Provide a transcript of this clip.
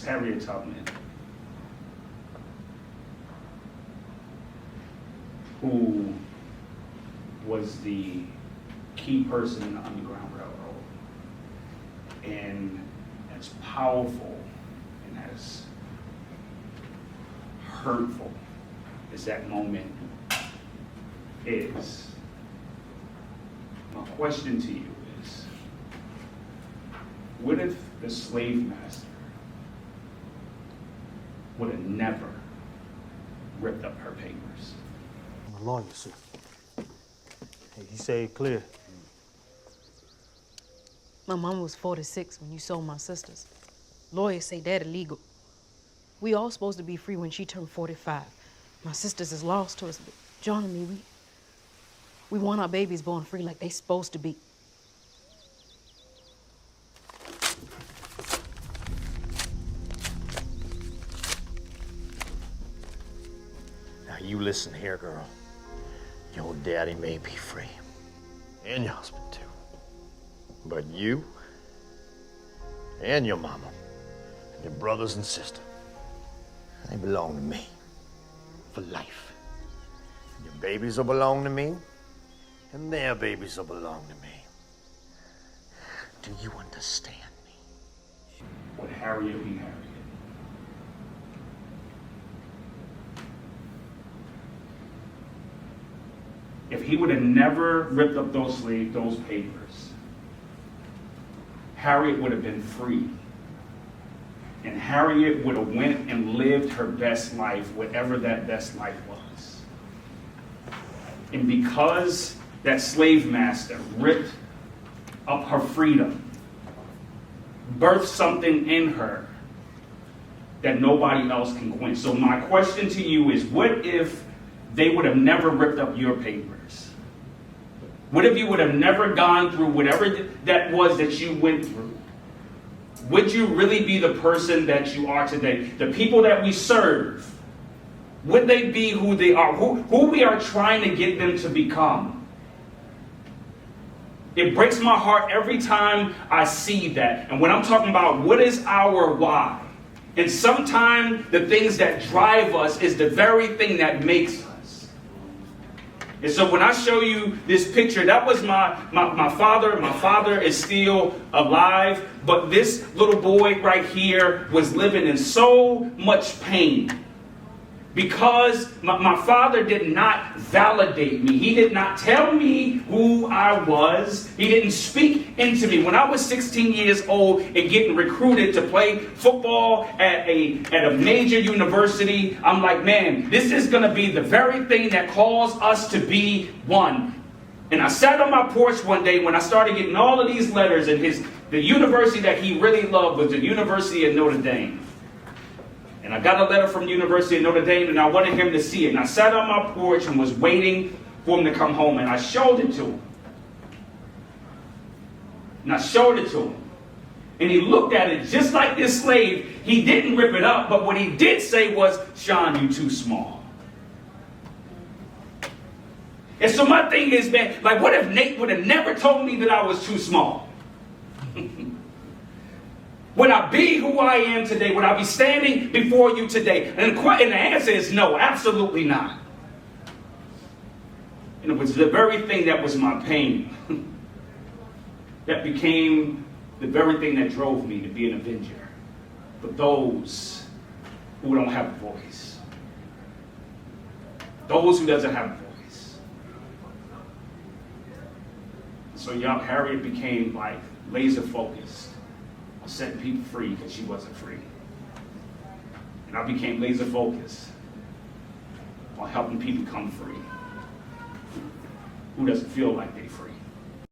Harriett Tubman, who was the key person in the Underground Railroad. And as powerful and as hurtful as that moment is, my question to you is, what if the slave master would have never ripped up her papers? I'm a lawyer, sir. Hey, he said it clear. My mom was 46 when you sold my sisters. Lawyers say that illegal. We all supposed to be free when she turned 45. My sisters is lost to us, but John and me, we want our babies born free like they supposed to be. Now you listen here, girl. Your daddy may be free, and your husband too. But you and your mama, and your brothers and sister, they belong to me for life. And your babies will belong to me, and their babies will belong to me. Do you understand me? Would Harriett be Harriett? If he would have never ripped up those papers, Harriett would have been free. And Harriett would have went and lived her best life, whatever that best life was. And because that slave master ripped up her freedom, birthed something in her that nobody else can quench. So my question to you is, what if they would have never ripped up your papers? What if you would have never gone through whatever that was that you went through? Would you really be the person that you are today? The people that we serve, would they be who they are? Who we are trying to get them to become? It breaks my heart every time I see that. And when I'm talking about what is our why, and sometimes the things that drive us is the very thing that makes us. And so when I show you this picture, that was my father. My father is still alive, but this little boy right here was living in so much pain because my father did not validate me. He did not tell me who I was. He didn't speak into me. When I was 16 years old and getting recruited to play football at a major university, I'm like, man, this is going to be the very thing that calls us to be one. And I sat on my porch one day when I started getting all of these letters, and the university that he really loved was the University of Notre Dame. And I got a letter from the University of Notre Dame, and I wanted him to see it. And I sat on my porch and was waiting for him to come home, and I showed it to him. And he looked at it just like this slave. He didn't rip it up, but what he did say was, "Shon, you too small." And so my thing is, man, like, what if Nate would have never told me that I was too small? Would I be who I am today? Would I be standing before you today? And the answer is no, absolutely not. And it was the very thing that was my pain that became the very thing that drove me to be an avenger for those who don't have a voice. Those who doesn't have a voice. So young Harriett became like laser focused on setting people free because she wasn't free. And I became laser focused on helping people become free who doesn't feel like they're free.